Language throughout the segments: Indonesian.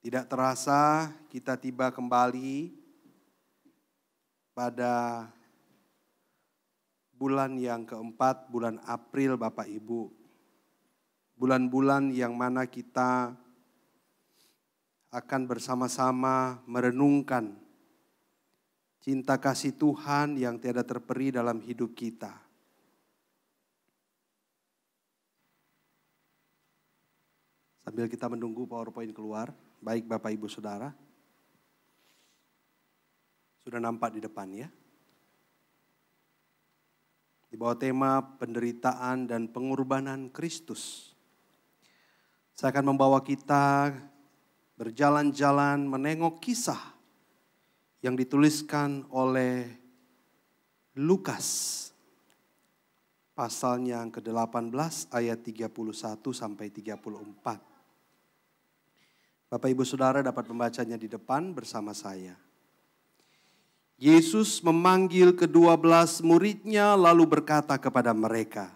Tidak terasa kita tiba kembali pada bulan yang keempat, bulan April Bapak Ibu. Bulan-bulan yang mana kita akan bersama-sama merenungkan cinta kasih Tuhan yang tiada terperi dalam hidup kita. Sambil kita menunggu PowerPoint keluar, baik Bapak Ibu Saudara. Sudah nampak di depan ya. Di bawah tema penderitaan dan pengorbanan Kristus. Saya akan membawa kita berjalan-jalan menengok kisah yang dituliskan oleh Lukas. Pasalnya yang ke-18 ayat 31 sampai 34. Bapak Ibu Saudara dapat membacanya di depan bersama saya. Yesus memanggil ke-12 muridnya lalu berkata kepada mereka,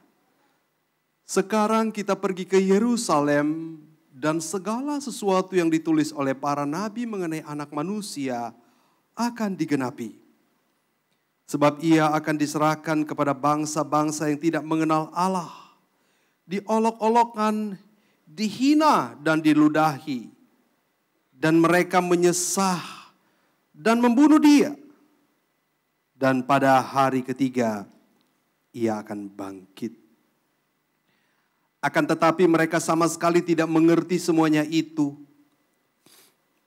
"Sekarang kita pergi ke Yerusalem dan segala sesuatu yang ditulis oleh para nabi mengenai Anak Manusia akan digenapi. Sebab ia akan diserahkan kepada bangsa-bangsa yang tidak mengenal Allah, diolok-olokkan, dihina dan diludahi. Dan mereka menyesah dan membunuh dia. Dan pada hari ketiga ia akan bangkit. Akan tetapi mereka sama sekali tidak mengerti semuanya itu.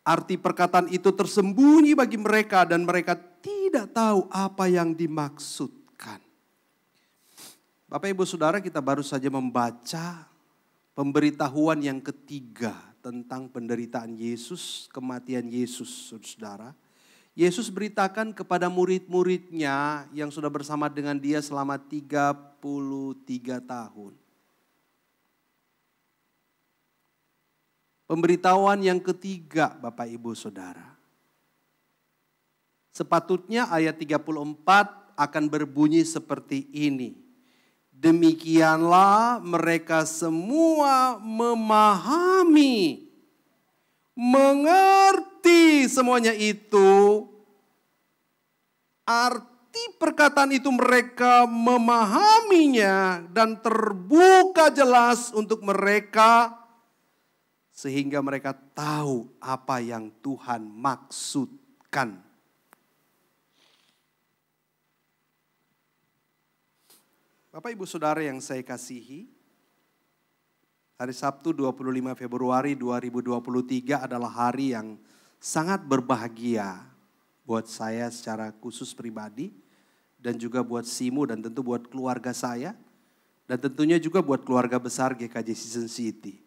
Arti perkataan itu tersembunyi bagi mereka dan mereka tidak tahu apa yang dimaksudkan." Bapak Ibu Saudara, kita baru saja membaca pemberitahuan yang ketiga tentang penderitaan Yesus, kematian Yesus, saudara. Yesus beritakan kepada murid-muridnya yang sudah bersama dengan dia selama 33 tahun. Pemberitahuan yang ketiga Bapak Ibu Saudara. Sepatutnya ayat 34 akan berbunyi seperti ini. Demikianlah mereka semua memahami, mengerti semuanya itu. Arti perkataan itu mereka memahaminya dan terbuka jelas untuk mereka. Sehingga mereka tahu apa yang Tuhan maksudkan. Bapak Ibu Saudara yang saya kasihi, hari Sabtu 25 Februari 2023 adalah hari yang sangat berbahagia buat saya secara khusus pribadi dan juga buat Simu dan tentu buat keluarga saya dan tentunya juga buat keluarga besar GKJ Season City.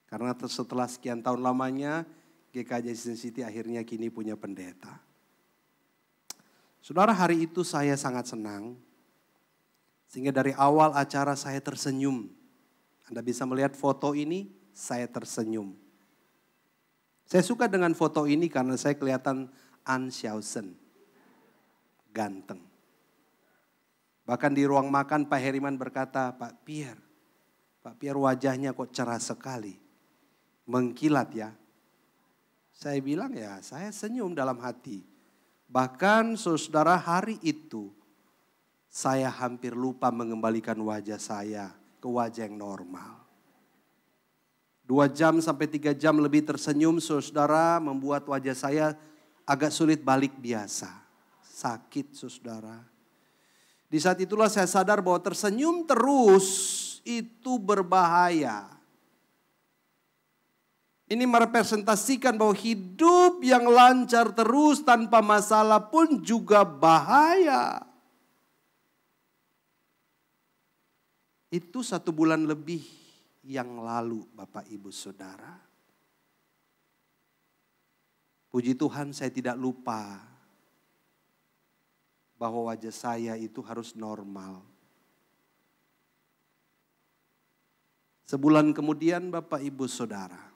Karena setelah sekian tahun lamanya GKJ Season City akhirnya kini punya pendeta. Saudara, hari itu saya sangat senang. Sehingga dari awal acara saya tersenyum. Anda bisa melihat foto ini, saya tersenyum. Saya suka dengan foto ini karena saya kelihatan Anshausen. Ganteng. Bahkan di ruang makan Pak Heriman berkata, Pak Pierre wajahnya kok cerah sekali. Mengkilat ya. Saya bilang ya, saya senyum dalam hati. Bahkan saudara, hari itu saya hampir lupa mengembalikan wajah saya ke wajah yang normal. 2 jam sampai 3 jam lebih tersenyum, saudara, membuat wajah saya agak sulit balik biasa. Sakit, saudara. Di saat itulah saya sadar bahwa tersenyum terus itu berbahaya. Ini merepresentasikan bahwa hidup yang lancar terus tanpa masalah pun juga bahaya. Itu 1 bulan lebih yang lalu Bapak Ibu Saudara. Puji Tuhan saya tidak lupa bahwa wajah saya itu harus normal. Sebulan kemudian Bapak Ibu Saudara,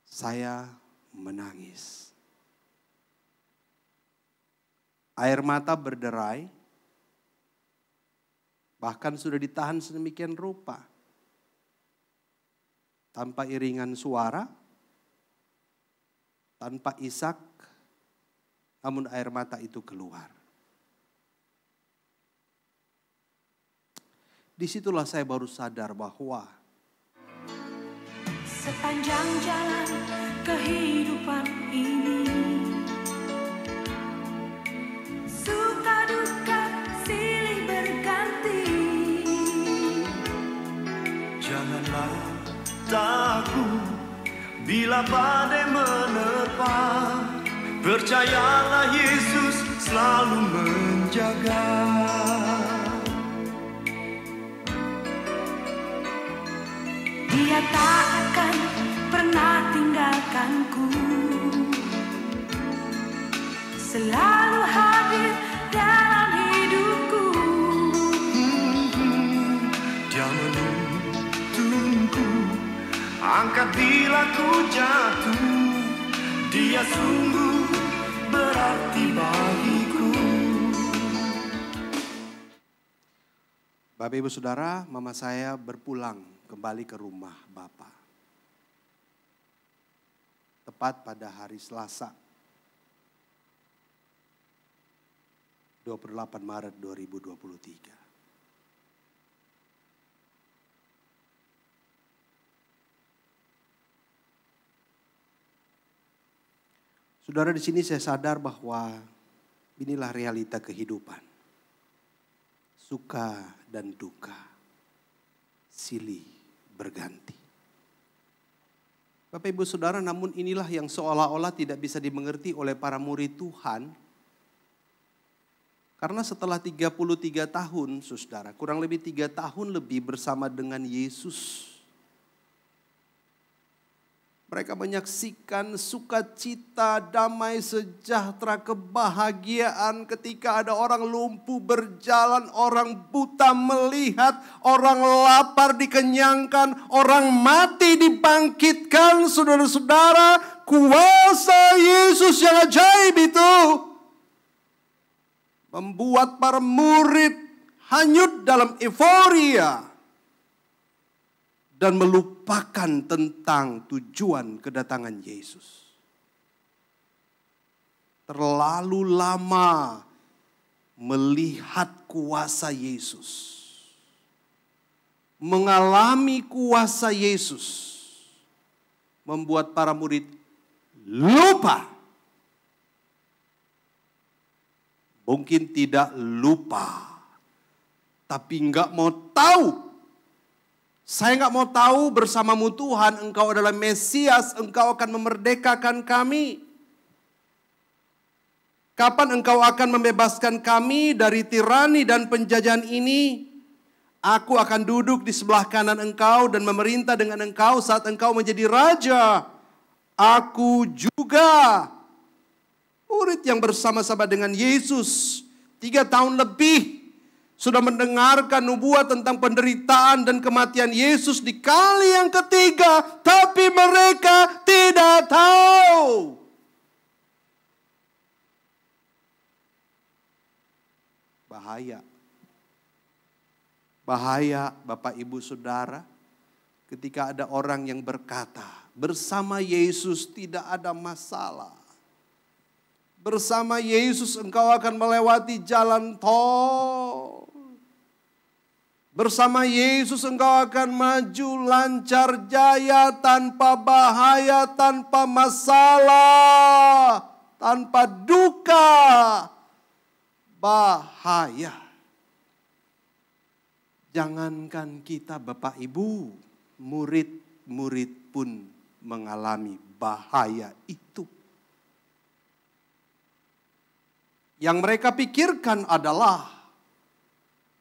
saya menangis. Air mata berderai, bahkan sudah ditahan sedemikian rupa. tanpa iringan suara, tanpa isak, namun air mata itu keluar. Disitulah saya baru sadar bahwa sepanjang jalan kehidupan ini, suka duka silih berganti. Janganlah takut bila badai menerpa, percayalah Yesus selalu menjaga. Dia tak akan pernah tinggalkanku, selalu hadir dalam hidupku. Dia menuntunku, angkat bila ku jatuh. Dia sungguh berarti bagiku. Bapak Ibu Saudara, mama saya berpulang kembali ke rumah Bapak. Tepat pada hari Selasa, 28 Maret 2023. Saudara, di sini saya sadar bahwa inilah realita kehidupan. Suka dan duka, silih berganti. Bapak Ibu Saudara, namun inilah yang seolah-olah tidak bisa dimengerti oleh para murid Tuhan. Karena setelah 33 tahun, saudara, kurang lebih 3 tahun lebih bersama dengan Yesus, mereka menyaksikan sukacita, damai, sejahtera, kebahagiaan ketika ada orang lumpuh berjalan, orang buta melihat, orang lapar dikenyangkan, orang mati dibangkitkan. Saudara-saudara, kuasa Yesus yang ajaib itu membuat para murid hanyut dalam euforia dan melupakan tentang tujuan kedatangan Yesus. Terlalu lama melihat kuasa Yesus, mengalami kuasa Yesus, membuat para murid lupa. Mungkin tidak lupa, tapi enggak mau tahu. Saya enggak mau tahu bersamamu Tuhan, Engkau adalah Mesias, Engkau akan memerdekakan kami. Kapan Engkau akan membebaskan kami dari tirani dan penjajahan ini? Aku akan duduk di sebelah kanan Engkau dan memerintah dengan Engkau saat Engkau menjadi Raja. Aku juga. Murid yang bersama-sama dengan Yesus 3 tahun lebih sudah mendengarkan nubuat tentang penderitaan dan kematian Yesus di kali yang ketiga, tapi mereka tidak tahu. Bahaya. Bahaya Bapak Ibu Saudara, ketika ada orang yang berkata, bersama Yesus tidak ada masalah. Bersama Yesus engkau akan melewati jalan tol. Bersama Yesus engkau akan maju lancar jaya tanpa bahaya, tanpa masalah, tanpa duka, bahaya. Jangankan kita Bapak Ibu, murid-murid pun mengalami bahaya itu. Yang mereka pikirkan adalah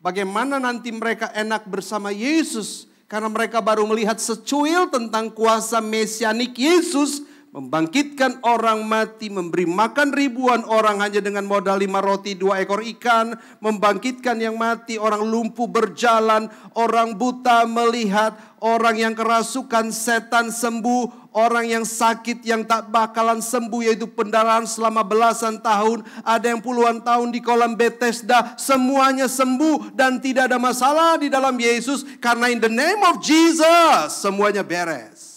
bagaimana nanti mereka enak bersama Yesus. Karena mereka baru melihat secuil tentang kuasa mesianik Yesus. Membangkitkan orang mati, memberi makan ribuan orang hanya dengan modal 5 roti 2 ekor ikan. Membangkitkan yang mati, orang lumpuh berjalan, orang buta melihat, orang yang kerasukan setan sembuh, orang yang sakit yang tak bakalan sembuh yaitu pendarahan selama belasan tahun. Ada yang puluhan tahun di kolam Bethesda, semuanya sembuh dan tidak ada masalah di dalam Yesus. Karena in the name of Jesus semuanya beres.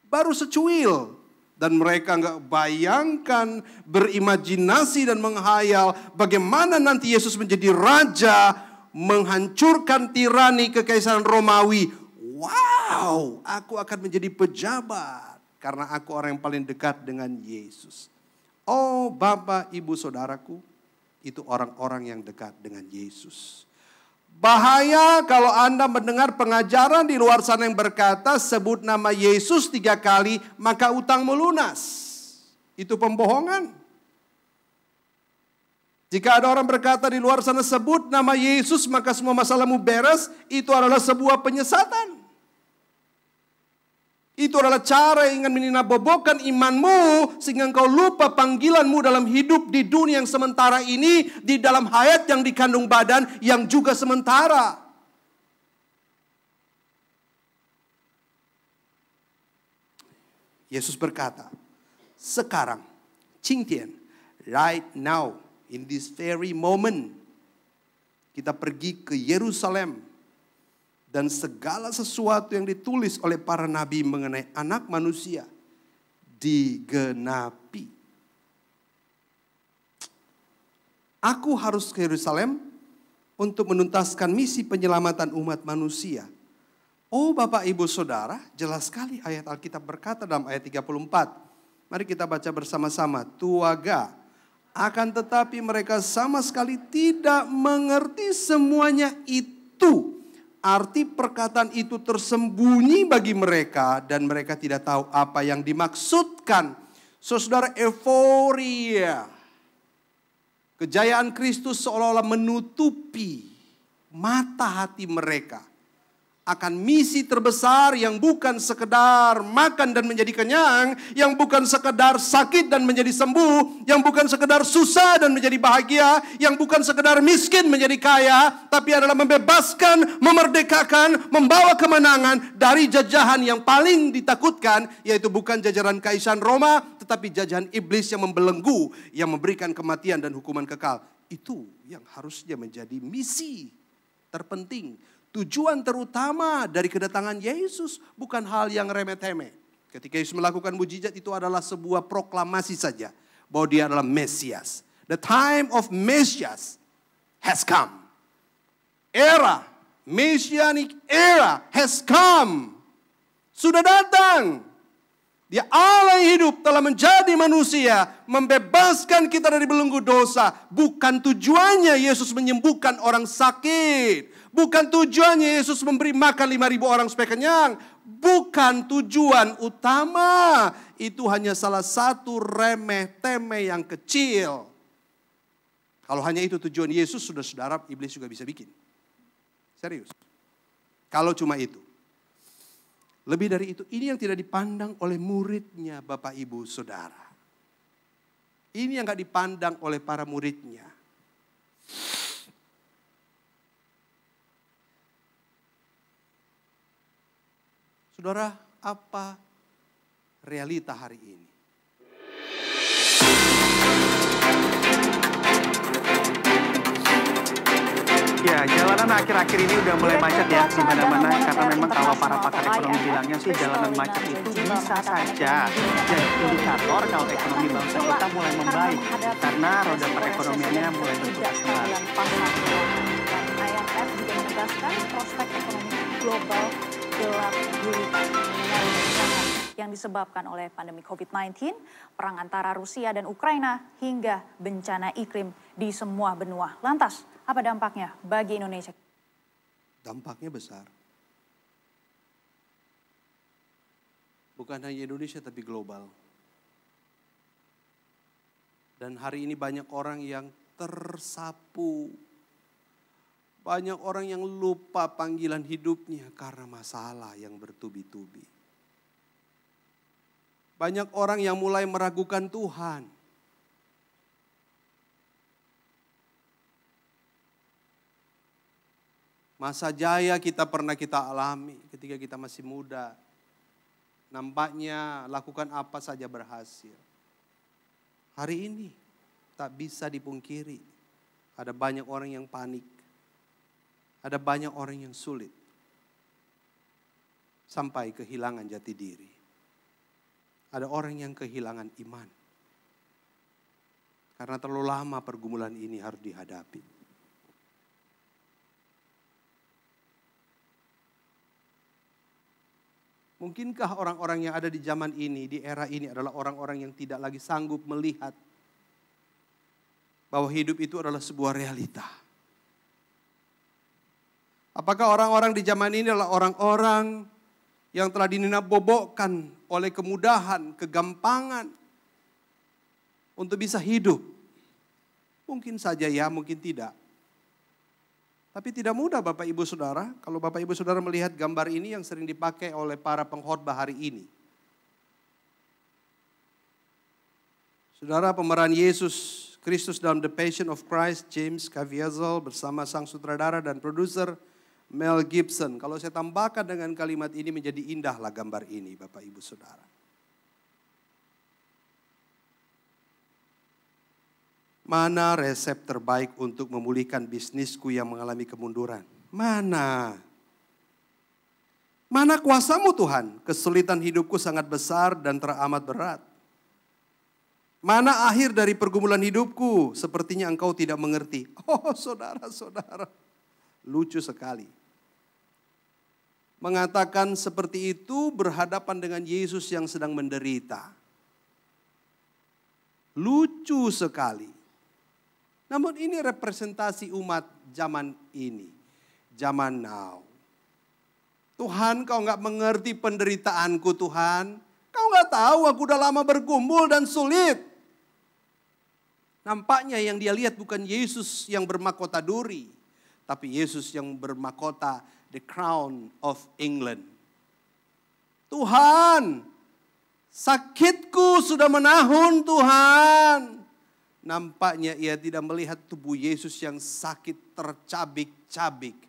Baru secuil. Dan mereka nggak bayangkan, berimajinasi dan menghayal bagaimana nanti Yesus menjadi raja, menghancurkan tirani kekaisaran Romawi. Wow, aku akan menjadi pejabat karena aku orang yang paling dekat dengan Yesus. Oh Bapak, Ibu, Saudaraku, itu orang-orang yang dekat dengan Yesus. Bahaya kalau Anda mendengar pengajaran di luar sana yang berkata sebut nama Yesus 3 kali maka utangmu lunas. Itu pembohongan. Jika ada orang berkata di luar sana sebut nama Yesus maka semua masalahmu beres, itu adalah sebuah penyesatan. Itu adalah cara yang ingin meninabobokan imanmu sehingga engkau lupa panggilanmu dalam hidup di dunia yang sementara ini, di dalam hayat yang dikandung badan yang juga sementara. Yesus berkata, sekarang, 今天, right now, in this very moment, kita pergi ke Yerusalem. Dan segala sesuatu yang ditulis oleh para nabi mengenai anak manusia digenapi. Aku harus ke Yerusalem untuk menuntaskan misi penyelamatan umat manusia. Oh Bapak Ibu Saudara, jelas sekali ayat Alkitab berkata dalam ayat 34. Mari kita baca bersama-sama. Tuaga, akan tetapi mereka sama sekali tidak mengerti semuanya itu. Arti perkataan itu tersembunyi bagi mereka dan mereka tidak tahu apa yang dimaksudkan. Saudara, euforia. Kejayaan Kristus seolah-olah menutupi mata hati mereka akan misi terbesar yang bukan sekedar makan dan menjadi kenyang, yang bukan sekedar sakit dan menjadi sembuh, yang bukan sekedar susah dan menjadi bahagia, yang bukan sekedar miskin menjadi kaya, tapi adalah membebaskan, memerdekakan, membawa kemenangan dari jajahan yang paling ditakutkan, yaitu bukan jajahan kaisaran Roma, tetapi jajahan iblis yang membelenggu, yang memberikan kematian dan hukuman kekal. Itu yang harusnya menjadi misi terpenting. Tujuan terutama dari kedatangan Yesus bukan hal yang remeh-temeh. Ketika Yesus melakukan mujizat itu adalah sebuah proklamasi saja bahwa dia adalah Mesias. The time of Mesias has come. Era, Messianic era has come. Sudah datang. Dia Allah yang hidup telah menjadi manusia, membebaskan kita dari belenggu dosa. Bukan tujuannya Yesus menyembuhkan orang sakit. Bukan tujuannya Yesus memberi makan 5.000 orang supaya kenyang. Bukan tujuan utama. Itu hanya salah satu remeh-temeh yang kecil. Kalau hanya itu tujuan Yesus, sudah saudara, iblis juga bisa bikin. Serius. Kalau cuma itu. Lebih dari itu, ini yang tidak dipandang oleh muridnya Bapak Ibu Saudara. Ini yang gak dipandang oleh para muridnya. Saudara, apa realita hari ini? Ya, jalanan akhir-akhir ini udah mulai macet ya di mana-mana karena memang kalau para pakar ekonomi bilangnya sih jalanan macet itu bisa saja jadi indikator kalau ekonomi bangsa kita mulai membaik karena roda perekonomiannya mulai berputar kembali. IMF juga menegaskan prospek ekonomi global gelap gulita yang disebabkan oleh pandemi COVID-19, perang antara Rusia dan Ukraina, hingga bencana iklim di semua benua. Lantas, apa dampaknya bagi Indonesia? Dampaknya besar. Bukan hanya Indonesia tapi global. Dan hari ini banyak orang yang tersapu. Banyak orang yang lupa panggilan hidupnya karena masalah yang bertubi-tubi. Banyak orang yang mulai meragukan Tuhan. Masa jaya kita alami ketika kita masih muda. Nampaknya lakukan apa saja berhasil. Hari ini tak bisa dipungkiri. Ada banyak orang yang panik. Ada banyak orang yang sulit. Sampai kehilangan jati diri. Ada orang yang kehilangan iman. Karena terlalu lama pergumulan ini harus dihadapi. Mungkinkah orang-orang yang ada di zaman ini, di era ini adalah orang-orang yang tidak lagi sanggup melihat bahwa hidup itu adalah sebuah realita? Apakah orang-orang di zaman ini adalah orang-orang yang telah dinabobokkan oleh kemudahan, kegampangan untuk bisa hidup? Mungkin saja ya, mungkin tidak. Tapi tidak mudah Bapak Ibu Saudara, kalau Bapak Ibu Saudara melihat gambar ini yang sering dipakai oleh para pengkhotbah hari ini. Saudara, pemeran Yesus Kristus dalam The Passion of Christ, James Caviezel bersama sang sutradara dan produser Mel Gibson. Kalau saya tambahkan dengan kalimat ini menjadi indahlah gambar ini Bapak Ibu Saudara. Mana resep terbaik untuk memulihkan bisnisku yang mengalami kemunduran? Mana? Mana kuasamu Tuhan? Kesulitan hidupku sangat besar dan teramat berat. Mana akhir dari pergumulan hidupku? Sepertinya engkau tidak mengerti. Oh saudara-saudara, lucu sekali. Mengatakan seperti itu berhadapan dengan Yesus yang sedang menderita. Lucu sekali. Namun ini representasi umat zaman ini. Zaman now. Tuhan, kau gak mengerti penderitaanku Tuhan. Kau gak tahu aku udah lama bergumul dan sulit. Nampaknya yang dia lihat bukan Yesus yang bermahkota duri. Tapi Yesus yang bermahkota the crown of England. Tuhan, sakitku sudah menahun Tuhan. Nampaknya ia tidak melihat tubuh Yesus yang sakit tercabik-cabik.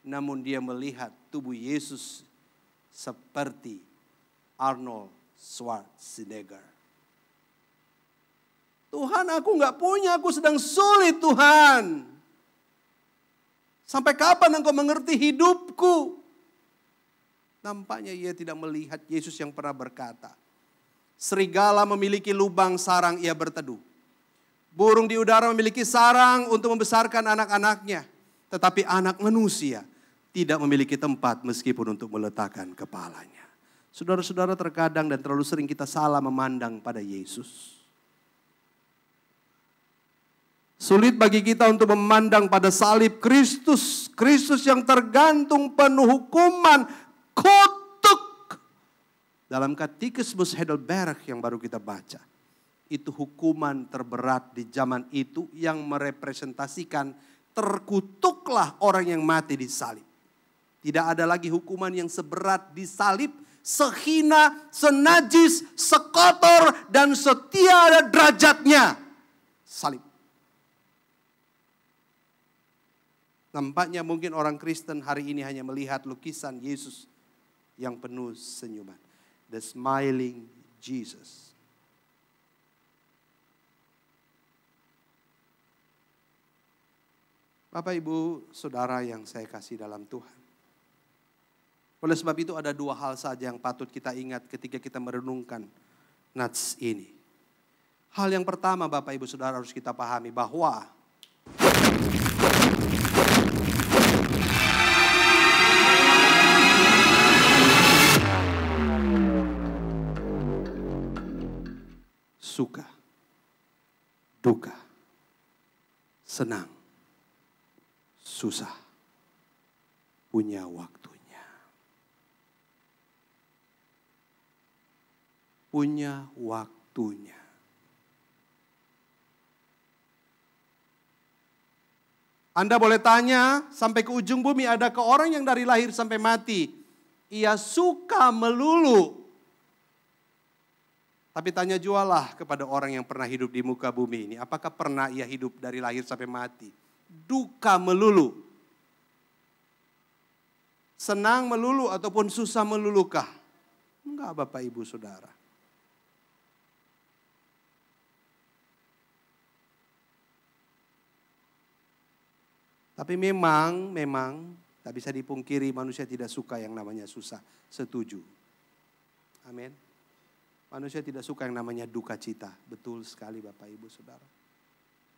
Namun dia melihat tubuh Yesus seperti Arnold Schwarzenegger. Tuhan, aku gak punya, aku sedang sulit Tuhan. Sampai kapan engkau mengerti hidupku? Nampaknya ia tidak melihat Yesus yang pernah berkata, serigala memiliki lubang sarang ia berteduh. Burung di udara memiliki sarang untuk membesarkan anak-anaknya. Tetapi anak manusia tidak memiliki tempat meskipun untuk meletakkan kepalanya. Saudara-saudara, terkadang dan terlalu sering kita salah memandang pada Yesus. Sulit bagi kita untuk memandang pada salib Kristus. Kristus yang tergantung penuh hukuman, kutuk. Dalam Katekismus Heidelberg yang baru kita baca. Itu hukuman terberat di zaman itu yang merepresentasikan terkutuklah orang yang mati di salib. Tidak ada lagi hukuman yang seberat di salib, sehina, senajis, sekotor, dan setiada derajatnya. Salib. Nampaknya mungkin orang Kristen hari ini hanya melihat lukisan Yesus yang penuh senyuman. The smiling Jesus. Bapak, Ibu, Saudara yang saya kasih dalam Tuhan. Oleh sebab itu ada dua hal saja yang patut kita ingat ketika kita merenungkan nats ini. Hal yang pertama Bapak, Ibu, Saudara harus kita pahami bahwa suka, duka, senang, susah, punya waktunya. Punya waktunya. Anda boleh tanya, sampai ke ujung bumi adakah orang yang dari lahir sampai mati ia suka melulu? Tapi tanya jualah kepada orang yang pernah hidup di muka bumi ini. Apakah pernah ia hidup dari lahir sampai mati? Duka melulu. Senang melulu ataupun susah melulukah? Enggak Bapak Ibu Saudara. Tapi memang tak bisa dipungkiri manusia tidak suka yang namanya susah. Setuju. Amin. Manusia tidak suka yang namanya duka cita. Betul sekali Bapak Ibu Saudara.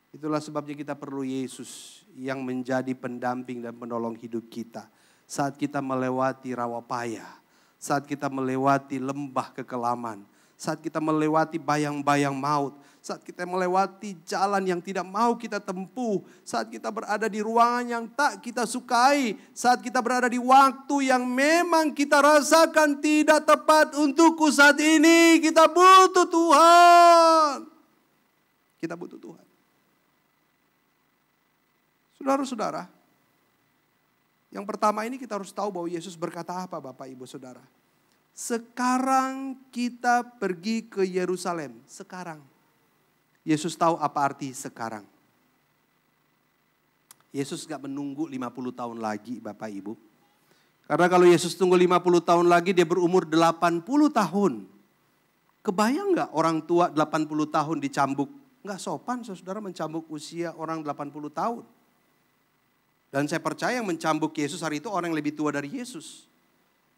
Itulah sebabnya kita perlu Yesus yang menjadi pendamping dan penolong hidup kita. Saat kita melewati rawa payah, saat kita melewati lembah kekelaman, saat kita melewati bayang-bayang maut, saat kita melewati jalan yang tidak mau kita tempuh, saat kita berada di ruangan yang tak kita sukai, saat kita berada di waktu yang memang kita rasakan tidak tepat untukku saat ini, kita butuh Tuhan. Kita butuh Tuhan. Saudara-saudara, yang pertama ini kita harus tahu bahwa Yesus berkata apa Bapak Ibu Saudara. Sekarang kita pergi ke Yerusalem. Sekarang. Yesus tahu apa arti sekarang. Yesus gak menunggu 50 tahun lagi Bapak Ibu. Karena kalau Yesus tunggu 50 tahun lagi dia berumur 80 tahun. Kebayang gak orang tua 80 tahun dicambuk? Gak sopan saudara mencambuk usia orang 80 tahun. Dan saya percaya yang mencambuk Yesus hari itu orang yang lebih tua dari Yesus.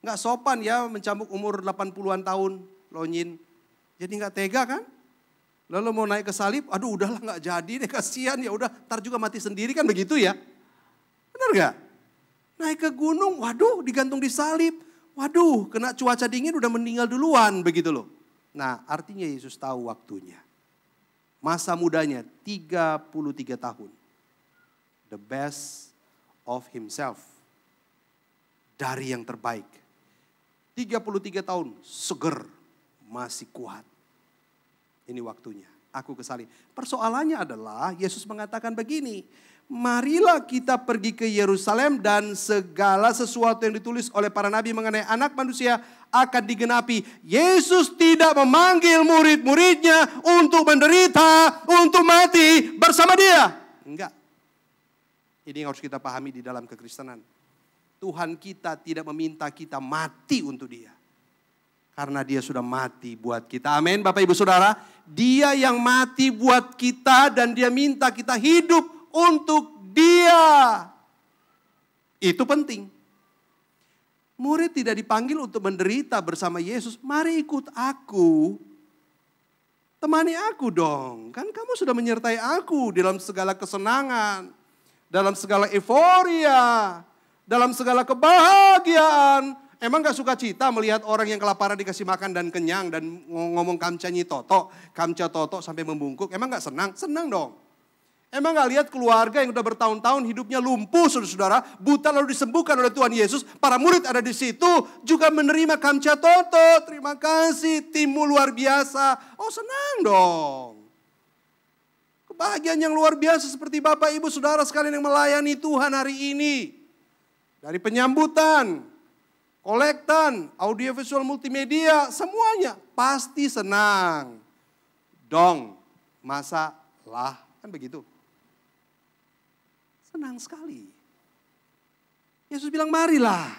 Nggak sopan ya mencambuk umur 80-an tahun, Lonyin. Jadi nggak tega kan? Lalu mau naik ke salib, aduh udahlah nggak jadi deh, kasihan ya udah, ntar juga mati sendiri kan begitu ya. Benar nggak? Naik ke gunung, waduh digantung di salib. Waduh kena cuaca dingin udah meninggal duluan begitu loh. Nah artinya Yesus tahu waktunya. Masa mudanya 33 tahun. The best of himself. Dari yang terbaik. 33 tahun seger, masih kuat. Ini waktunya, aku ke salib. Persoalannya adalah Yesus mengatakan begini. Marilah kita pergi ke Yerusalem dan segala sesuatu yang ditulis oleh para nabi mengenai anak manusia akan digenapi. Yesus tidak memanggil murid-muridnya untuk menderita, untuk mati bersama dia. Enggak. Ini yang harus kita pahami di dalam kekristenan. Tuhan kita tidak meminta kita mati untuk dia. Karena dia sudah mati buat kita. Amin Bapak Ibu Saudara. Dia yang mati buat kita dan dia minta kita hidup untuk dia. Itu penting. Murid tidak dipanggil untuk menderita bersama Yesus. Mari ikut aku. Temani aku dong. Kan kamu sudah menyertai aku dalam segala kesenangan. Dalam segala euforia, dalam segala kebahagiaan. Emang gak suka cita melihat orang yang kelaparan dikasih makan dan kenyang dan ngomong kamca toto sampai membungkuk. Emang gak senang? Senang dong. Emang gak lihat keluarga yang udah bertahun-tahun hidupnya lumpuh saudara-saudara, buta lalu disembuhkan oleh Tuhan Yesus. Para murid ada di situ juga menerima kamca toto. Terima kasih, timmu luar biasa. Oh senang dong. Kebahagiaan yang luar biasa seperti Bapak Ibu Saudara sekalian yang melayani Tuhan hari ini. Dari penyambutan, kolektan, audiovisual multimedia, semuanya pasti senang. Dong, masalah, kan begitu. Senang sekali. Yesus bilang marilah.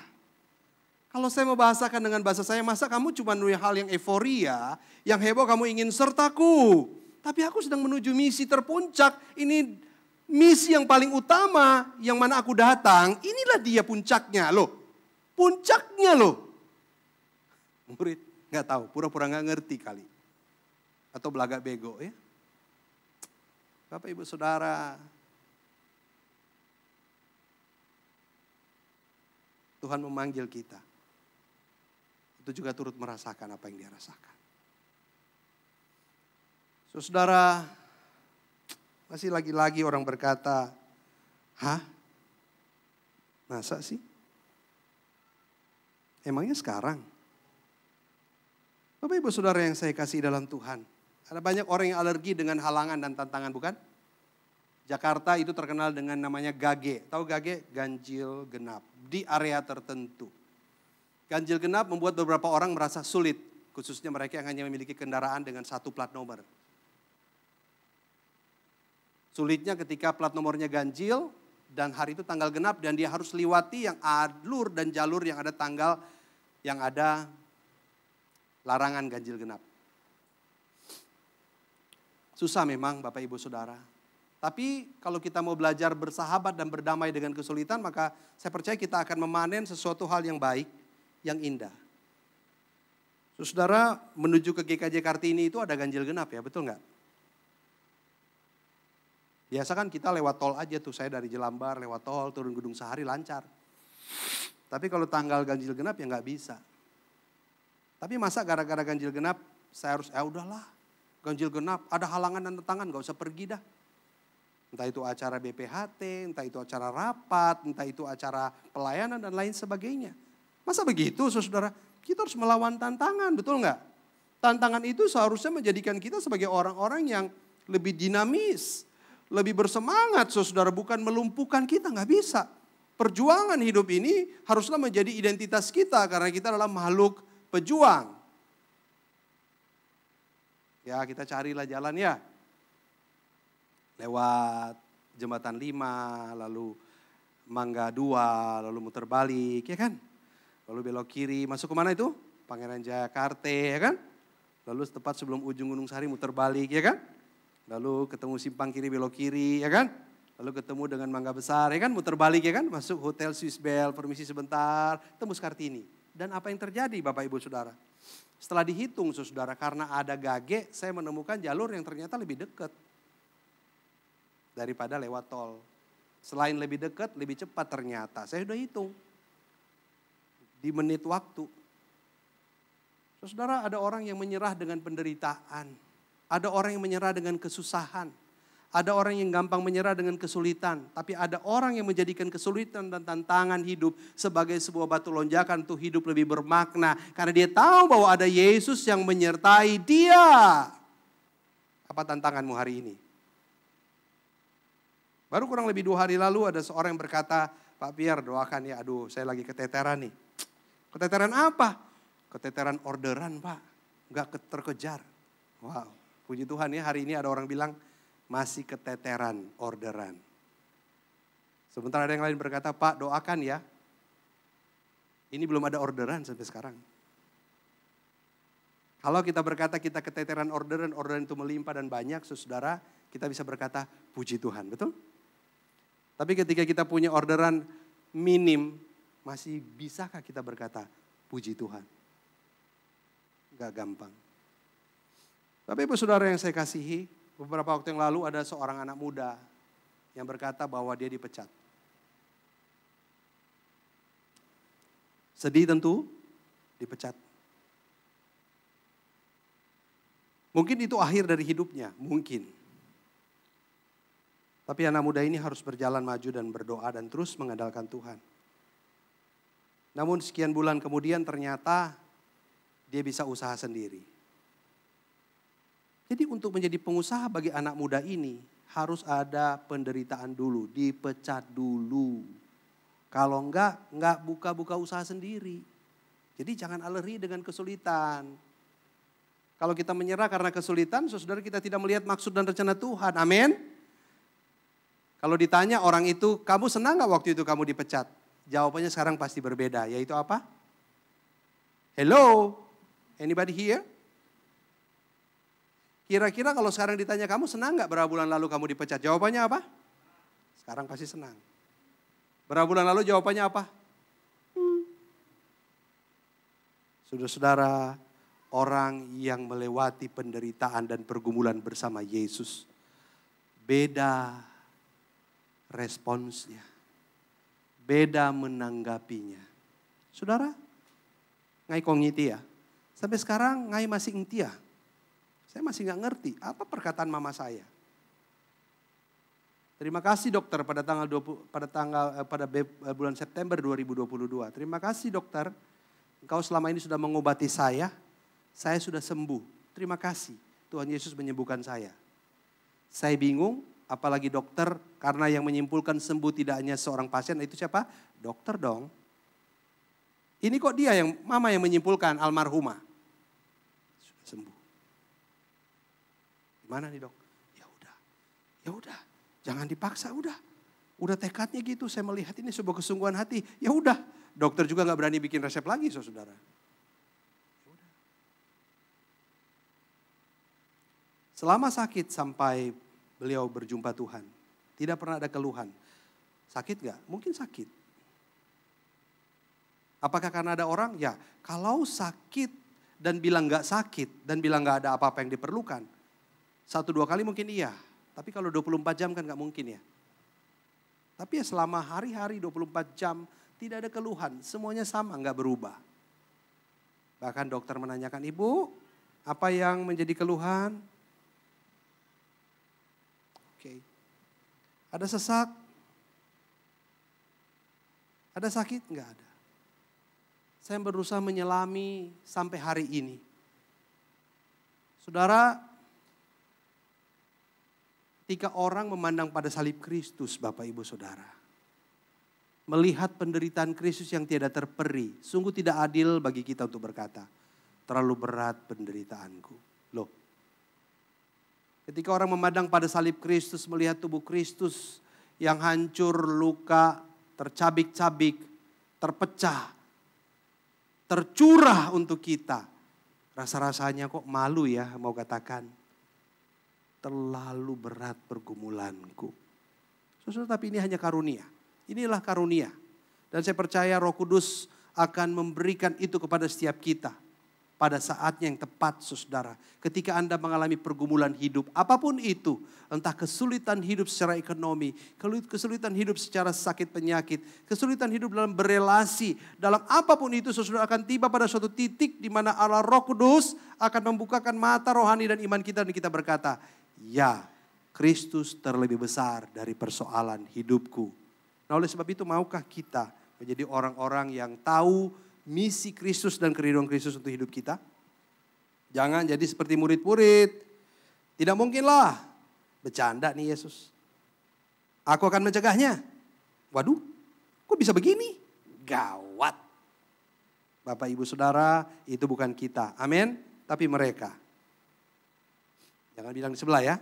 Kalau saya mau bahasakan dengan bahasa saya, masa kamu cuma hal yang euforia, yang heboh kamu ingin sertaku. Tapi aku sedang menuju misi terpuncak. Ini misi yang paling utama yang mana aku datang. Inilah dia puncaknya loh. Puncaknya loh. Murid gak tahu, pura-pura gak ngerti kali. Atau belagak bego ya. Bapak Ibu Saudara. Tuhan memanggil kita. Itu juga turut merasakan apa yang dia rasakan. Saudara, masih lagi-lagi orang berkata, hah? Masa sih? Emangnya sekarang? Bapak Ibu Saudara yang saya kasih dalam Tuhan. Ada banyak orang yang alergi dengan halangan dan tantangan, bukan? Jakarta itu terkenal dengan namanya gage. Tahu gage? Ganjil genap. Di area tertentu. Ganjil genap membuat beberapa orang merasa sulit. Khususnya mereka yang hanya memiliki kendaraan dengan satu plat nomor. Sulitnya ketika plat nomornya ganjil dan hari itu tanggal genap dan dia harus lewati yang alur dan jalur yang ada tanggal yang ada larangan ganjil genap. Susah memang Bapak Ibu Saudara. Tapi kalau kita mau belajar bersahabat dan berdamai dengan kesulitan, maka saya percaya kita akan memanen sesuatu hal yang baik, yang indah. Saudara, menuju ke GKJ Kartini itu ada ganjil genap ya, betul nggak? Biasa kan kita lewat tol aja tuh, saya dari Jelambar lewat tol, turun Gedung Sahari lancar. Tapi kalau tanggal ganjil genap ya nggak bisa. Tapi masa gara-gara ganjil genap saya harus, ya udahlah ganjil genap, ada halangan dan tentangan nggak usah pergi dah. Entah itu acara BPHT, entah itu acara rapat, entah itu acara pelayanan dan lain sebagainya. Masa begitu saudara? Kita harus melawan tantangan, betul nggak? Tantangan itu seharusnya menjadikan kita sebagai orang-orang yang lebih dinamis, lebih bersemangat saudara, bukan melumpuhkan kita, nggak bisa. Perjuangan hidup ini haruslah menjadi identitas kita karena kita adalah makhluk pejuang. Ya kita carilah jalan ya. Lewat Jembatan 5, lalu Mangga 2, lalu muter balik ya kan. Lalu belok kiri, masuk kemana itu? Pangeran Jayakarta ya kan. Lalu tepat sebelum ujung Gunung Sahari muter balik ya kan. Lalu ketemu simpang kiri belok kiri ya kan. Lalu ketemu dengan Mangga Besar ya kan, muter balik ya kan. Masuk Hotel Swiss Bell, permisi sebentar, tembus Kartini. Dan apa yang terjadi Bapak Ibu Saudara? Setelah dihitung saudara, karena ada gage, saya menemukan jalur yang ternyata lebih dekat daripada lewat tol. Selain lebih dekat, lebih cepat ternyata. Saya sudah hitung. Di menit waktu. Saudara, ada orang yang menyerah dengan penderitaan. Ada orang yang menyerah dengan kesusahan. Ada orang yang gampang menyerah dengan kesulitan. Tapi ada orang yang menjadikan kesulitan dan tantangan hidup sebagai sebuah batu lonjakan untuk hidup lebih bermakna. Karena dia tahu bahwa ada Yesus yang menyertai dia. Apa tantanganmu hari ini? Baru kurang lebih 2 hari lalu ada seorang yang berkata, Pak Pierre doakan ya, aduh saya lagi keteteran nih. Keteteran apa? Keteteran orderan Pak, gak terkejar. Wow, puji Tuhan ya, hari ini ada orang bilang masih keteteran orderan. Sementara ada yang lain berkata, Pak doakan ya, ini belum ada orderan sampai sekarang. Kalau kita berkata kita keteteran orderan itu melimpah dan banyak, saudara, kita bisa berkata puji Tuhan, betul? Tapi ketika kita punya orderan minim, masih bisakah kita berkata puji Tuhan? Gak gampang. Tapi Ibu Saudara yang saya kasihi, beberapa waktu yang lalu ada seorang anak muda yang berkata bahwa dia dipecat. Sedih tentu, dipecat. Mungkin itu akhir dari hidupnya, mungkin. Tapi anak muda ini harus berjalan maju dan berdoa dan terus mengandalkan Tuhan. Namun sekian bulan kemudian ternyata dia bisa usaha sendiri. Jadi untuk menjadi pengusaha bagi anak muda ini harus ada penderitaan dulu, dipecat dulu. Kalau enggak buka-buka usaha sendiri. Jadi jangan alergi dengan kesulitan. Kalau kita menyerah karena kesulitan, saudara kita tidak melihat maksud dan rencana Tuhan. Amin. Kalau ditanya orang itu, kamu senang gak waktu itu kamu dipecat? Jawabannya sekarang pasti berbeda, yaitu apa? Hello, anybody here? Kira-kira kalau sekarang ditanya kamu senang gak berapa bulan lalu kamu dipecat? Jawabannya apa? Sekarang pasti senang. Berapa bulan lalu jawabannya apa? Saudara-saudara, orang yang melewati penderitaan dan pergumulan bersama Yesus, beda responsnya, beda menanggapinya. Saudara, ngai kongiti ya. Sampai sekarang ngai masih intia. Saya masih nggak ngerti apa perkataan mama saya. Terima kasih dokter pada bulan September 2022. Terima kasih dokter, engkau selama ini sudah mengobati saya sudah sembuh. Terima kasih, Tuhan Yesus menyembuhkan saya. Saya bingung, apalagi dokter, karena yang menyimpulkan sembuh tidak hanya seorang pasien, itu siapa? Dokter dong. Ini kok dia yang, mama yang menyimpulkan, almarhumah. Sudah sembuh. Gimana nih dok? Ya udah, jangan dipaksa, udah. Udah tekadnya gitu, saya melihat ini sebuah kesungguhan hati. Ya udah, dokter juga gak berani bikin resep lagi, saudara. Selama sakit sampai beliau berjumpa Tuhan, tidak pernah ada keluhan. Sakit gak? Mungkin sakit. Apakah karena ada orang? Ya, kalau sakit dan bilang gak sakit dan bilang gak ada apa-apa yang diperlukan. 1-2 kali mungkin iya. Tapi kalau 24 jam kan gak mungkin ya. Tapi ya selama hari-hari 24 jam tidak ada keluhan. Semuanya sama gak berubah. Bahkan dokter menanyakan, ibu apa yang menjadi keluhan? Oke. Ada sesak? Ada sakit? Enggak ada. Saya berusaha menyelami sampai hari ini. Saudara, ketika orang memandang pada salib Kristus, Bapak Ibu Saudara, melihat penderitaan Kristus yang tiada terperi, sungguh tidak adil bagi kita untuk berkata, terlalu berat penderitaanku. Loh, ketika orang memandang pada salib Kristus, melihat tubuh Kristus yang hancur, luka, tercabik-cabik, terpecah, tercurah untuk kita. Rasa-rasanya kok malu ya mau katakan. Terlalu berat pergumulanku. Saudara, tapi ini hanya karunia. Inilah karunia. Dan saya percaya Roh Kudus akan memberikan itu kepada setiap kita. Pada saatnya yang tepat, saudara. Ketika Anda mengalami pergumulan hidup, apapun itu. Entah kesulitan hidup secara ekonomi, kesulitan hidup secara sakit penyakit, kesulitan hidup dalam berelasi. Dalam apapun itu, saudara akan tiba pada suatu titik di mana Allah Roh Kudus akan membukakan mata rohani dan iman kita. Dan kita berkata, ya, Kristus terlebih besar dari persoalan hidupku. Nah, oleh sebab itu maukah kita menjadi orang-orang yang tahu misi Kristus dan kerinduan Kristus untuk hidup kita? Jangan jadi seperti murid-murid. Tidak mungkinlah. Bercanda nih Yesus. Aku akan mencegahnya. Waduh, kok bisa begini? Gawat. Bapak Ibu Saudara, itu bukan kita. Amin. Tapi mereka. Jangan bilang di sebelah ya.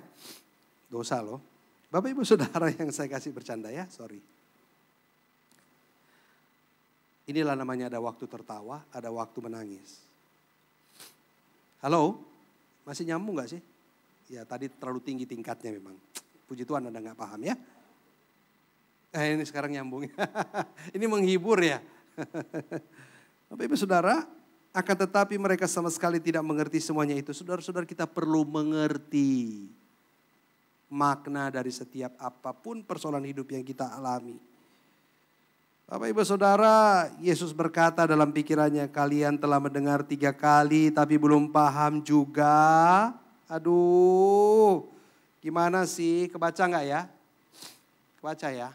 Dosa loh. Bapak Ibu Saudara yang saya kasih bercanda ya, sorry. Inilah namanya ada waktu tertawa, ada waktu menangis. Halo, masih nyambung gak sih? Ya tadi terlalu tinggi tingkatnya memang. Puji Tuhan Anda gak paham ya. Ini sekarang nyambung. Ini menghibur ya. Bapak Ibu Saudara, akan tetapi mereka sama sekali tidak mengerti semuanya itu. Saudara-saudara, kita perlu mengerti makna dari setiap apapun persoalan hidup yang kita alami. Bapak Ibu Saudara, Yesus berkata dalam pikirannya, kalian telah mendengar 3 kali tapi belum paham juga. Aduh, gimana sih? Kebaca gak ya? Kebaca ya.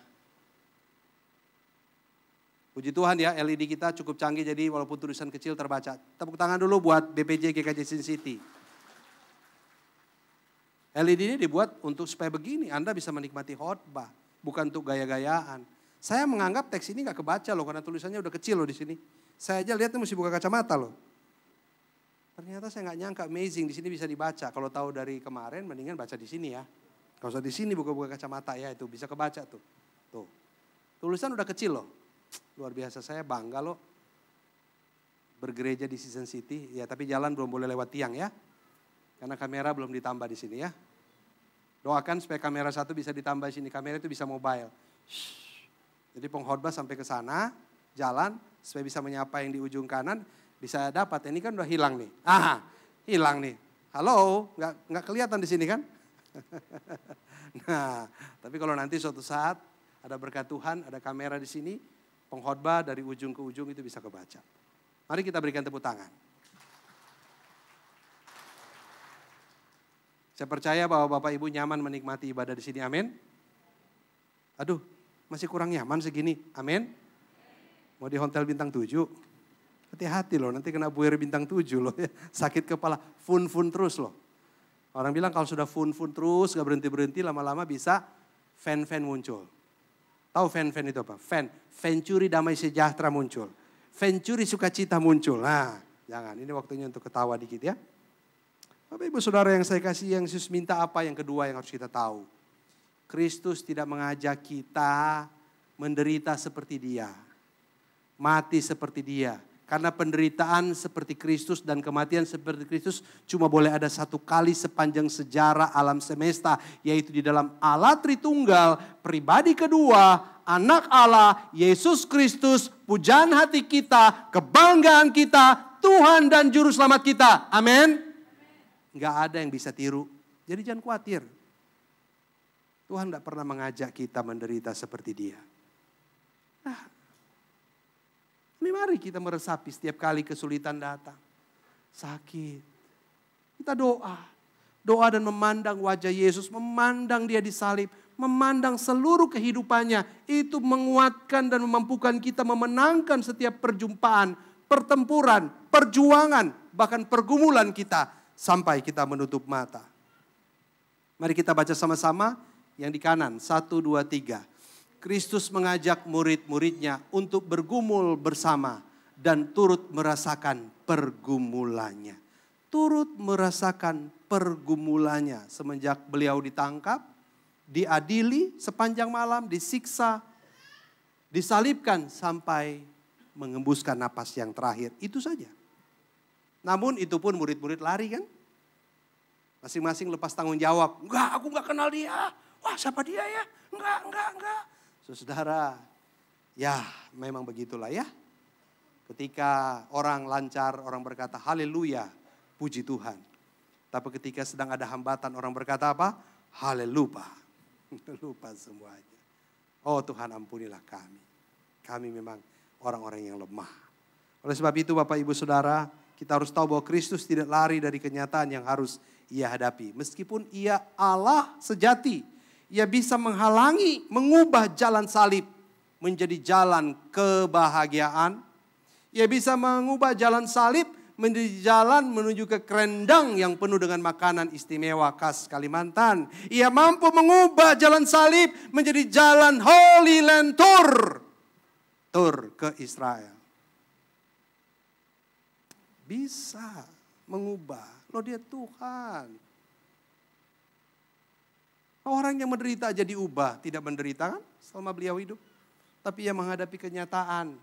Puji Tuhan ya, LED kita cukup canggih jadi walaupun tulisan kecil terbaca. Tepuk tangan dulu buat BPJ GKJ Sin City. LED ini dibuat untuk supaya begini, Anda bisa menikmati khotbah, bukan untuk gaya-gayaan. Saya menganggap teks ini gak kebaca loh karena tulisannya udah kecil loh di sini. Saya aja lihatnya mesti buka kacamata loh. Ternyata saya gak nyangka, amazing, di sini bisa dibaca. Kalau tahu dari kemarin mendingan baca di sini ya. Kalau usah di sini buka-buka kacamata ya, itu bisa kebaca tuh. Tuh. Tulisan udah kecil loh. Luar biasa, saya bangga loh. Bergereja di Season City, ya tapi jalan belum boleh lewat tiang ya. Karena kamera belum ditambah di sini ya. Doakan supaya kamera 1 bisa ditambah di sini, kamera itu bisa mobile. Shhh. Jadi pengkhotbah sampai ke sana, jalan supaya bisa menyapa yang di ujung kanan, bisa dapat. Ini kan udah hilang nih. Hilang nih. Halo, nggak kelihatan di sini kan? Nah, tapi kalau nanti suatu saat ada berkat Tuhan, ada kamera di sini, pengkhotbah dari ujung ke ujung itu bisa kebaca. Mari kita berikan tepuk tangan. Saya percaya bahwa Bapak Ibu nyaman menikmati ibadah di sini, amin. Aduh, masih kurang nyaman segini, amin. Mau di hotel bintang 7, hati-hati loh, nanti kena buir bintang 7 loh. Sakit kepala, fun-fun terus loh. Orang bilang kalau sudah fun-fun terus, gak berhenti-berhenti, lama-lama bisa fan-fan muncul. Tahu fan-fan itu apa? Fan-curi damai sejahtera muncul. Fan-curi sukacita muncul. Nah, jangan, ini waktunya untuk ketawa dikit ya. Bapak Ibu Saudara yang saya kasih, yang Yesus minta apa yang kedua yang harus kita tahu. Kristus tidak mengajak kita menderita seperti dia. Mati seperti dia. Karena penderitaan seperti Kristus dan kematian seperti Kristus cuma boleh ada 1 kali sepanjang sejarah alam semesta. Yaitu di dalam Allah Tritunggal, pribadi kedua, Anak Allah, Yesus Kristus, pujaan hati kita, kebanggaan kita, Tuhan dan Juru Selamat kita. Amin. Nggak ada yang bisa tiru. Jadi jangan khawatir. Tuhan tidak pernah mengajak kita menderita seperti Dia. Nah, mari kita meresapi setiap kali kesulitan datang. Sakit. Kita doa. Doa dan memandang wajah Yesus, memandang Dia disalib, memandang seluruh kehidupannya. Itu menguatkan dan memampukan kita memenangkan setiap perjumpaan, pertempuran, perjuangan, bahkan pergumulan kita sampai kita menutup mata. Mari kita baca sama-sama yang di kanan. 1, 2, 3. Kristus mengajak murid-muridnya untuk bergumul bersama dan turut merasakan pergumulannya. Turut merasakan pergumulannya semenjak beliau ditangkap, diadili sepanjang malam, disiksa, disalibkan sampai mengembuskan napas yang terakhir. Itu saja. Namun itu pun murid-murid lari kan. Masing-masing lepas tanggung jawab. Enggak, aku enggak kenal dia. Wah, siapa dia ya? Enggak. Saudara, ya memang begitulah ya. Ketika orang lancar, orang berkata haleluya, puji Tuhan. Tapi ketika sedang ada hambatan, orang berkata apa? Haleluya. Lupa semuanya. Oh Tuhan, ampunilah kami. Kami memang orang-orang yang lemah. Oleh sebab itu Bapak Ibu Saudara, kita harus tahu bahwa Kristus tidak lari dari kenyataan yang harus Ia hadapi. Meskipun Ia Allah sejati, Ia bisa menghalangi, mengubah jalan salib menjadi jalan kebahagiaan. Ia bisa mengubah jalan salib menjadi jalan menuju ke Krendang yang penuh dengan makanan istimewa khas Kalimantan. Ia mampu mengubah jalan salib menjadi jalan Holy Land Tour ke Israel. Bisa mengubah. Loh, Dia Tuhan. Orang yang menderita aja diubah, tidak menderita kan selama beliau hidup. Tapi Ia menghadapi kenyataan.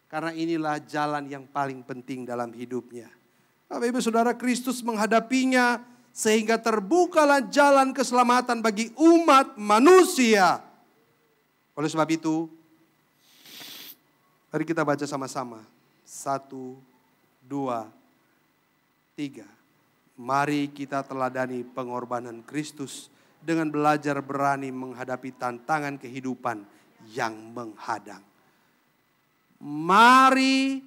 Karena inilah jalan yang paling penting dalam hidupnya. Bapak Ibu Saudara, Kristus menghadapinya sehingga terbukalah jalan keselamatan bagi umat manusia. Oleh sebab itu, mari kita baca sama-sama. 1, 2, 3. Mari kita teladani pengorbanan Kristus dengan belajar berani menghadapi tantangan kehidupan yang menghadang. Mari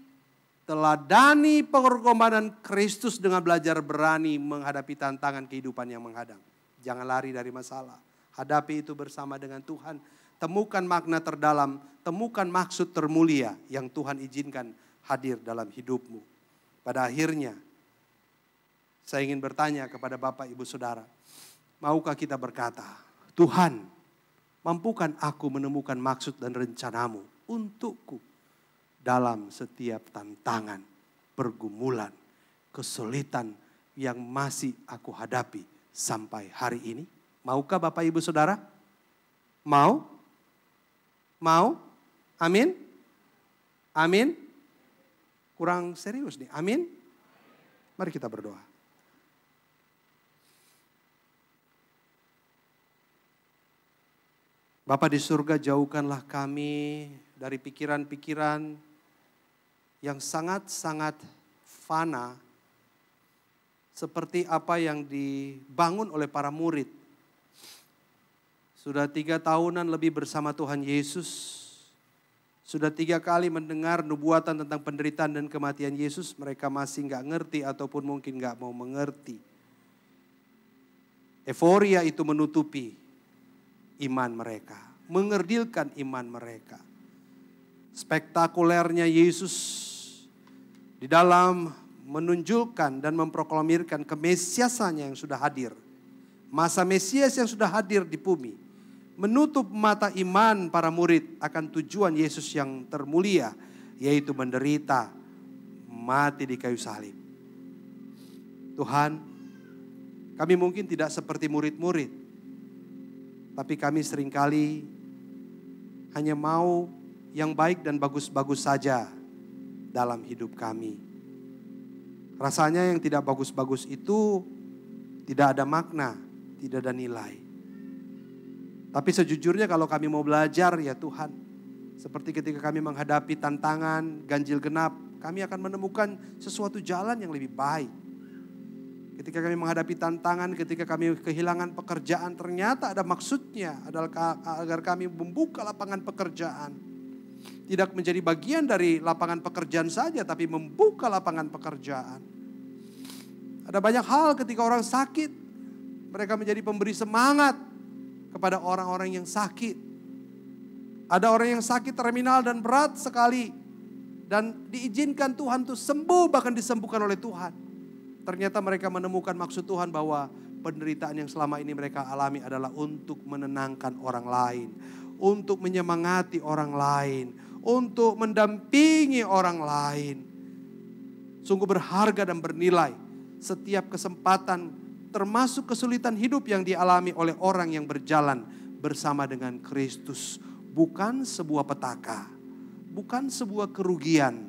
teladani pengorbanan Kristus dengan belajar berani menghadapi tantangan kehidupan yang menghadang. Jangan lari dari masalah. Hadapi itu bersama dengan Tuhan. Temukan makna terdalam, temukan maksud termulia yang Tuhan izinkan hadir dalam hidupmu. Pada akhirnya, saya ingin bertanya kepada Bapak Ibu Saudara, maukah kita berkata, Tuhan, mampukan aku menemukan maksud dan rencanamu untukku dalam setiap tantangan, pergumulan, kesulitan yang masih aku hadapi sampai hari ini? Maukah Bapak Ibu Saudara? Mau? Mau? Amin? Amin? Kurang serius nih, amin? Mari kita berdoa. Bapa di surga, jauhkanlah kami dari pikiran-pikiran yang sangat-sangat fana seperti apa yang dibangun oleh para murid. Sudah 3 tahunan lebih bersama Tuhan Yesus. Sudah 3 kali mendengar nubuatan tentang penderitaan dan kematian Yesus. Mereka masih gak ngerti ataupun mungkin gak mau mengerti. Euforia itu menutupi iman mereka. Mengerdilkan iman mereka. Spektakulernya Yesus di dalam menunjukkan dan memproklamirkan kemesiasannya yang sudah hadir. Masa Mesias yang sudah hadir di bumi. Menutup mata iman para murid akan tujuan Yesus yang termulia. Yaitu menderita, mati di kayu salib. Tuhan, kami mungkin tidak seperti murid-murid. Tapi kami seringkali hanya mau yang baik dan bagus-bagus saja dalam hidup kami. Rasanya yang tidak bagus-bagus itu tidak ada makna, tidak ada nilai. Tapi sejujurnya kalau kami mau belajar ya Tuhan, seperti ketika kami menghadapi tantangan ganjil genap, kami akan menemukan sesuatu jalan yang lebih baik. Ketika kami menghadapi tantangan, ketika kami kehilangan pekerjaan, ternyata ada maksudnya adalah agar kami membuka lapangan pekerjaan. Tidak menjadi bagian dari lapangan pekerjaan saja, tapi membuka lapangan pekerjaan. Ada banyak hal ketika orang sakit, mereka menjadi pemberi semangat kepada orang-orang yang sakit. Ada orang yang sakit terminal dan berat sekali, dan diizinkan Tuhan untuk sembuh, bahkan disembuhkan oleh Tuhan. Ternyata mereka menemukan maksud Tuhan bahwa penderitaan yang selama ini mereka alami adalah untuk menenangkan orang lain, untuk menyemangati orang lain, untuk mendampingi orang lain. Sungguh berharga dan bernilai setiap kesempatan, termasuk kesulitan hidup yang dialami oleh orang yang berjalan bersama dengan Kristus. Bukan sebuah petaka, bukan sebuah kerugian,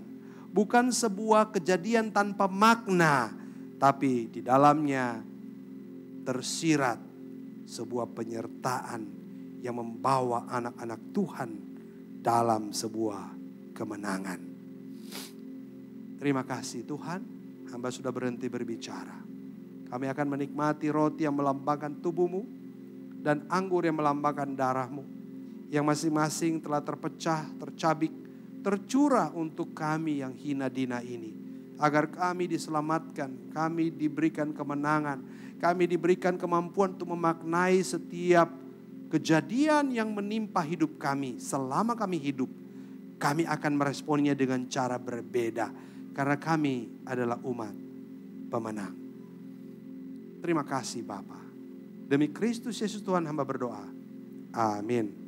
bukan sebuah kejadian tanpa makna, tapi di dalamnya tersirat sebuah penyertaan yang membawa anak-anak Tuhan dalam sebuah kemenangan. Terima kasih Tuhan, hamba sudah berhenti berbicara. Kami akan menikmati roti yang melambangkan tubuh-Mu dan anggur yang melambangkan darah-Mu, yang masing-masing telah terpecah, tercabik, tercurah untuk kami yang hina dina ini. Agar kami diselamatkan, kami diberikan kemenangan, kami diberikan kemampuan untuk memaknai setiap kejadian yang menimpa hidup kami. Selama kami hidup, kami akan meresponnya dengan cara berbeda. Karena kami adalah umat pemenang. Terima kasih Bapa. Demi Kristus Yesus Tuhan hamba berdoa. Amin.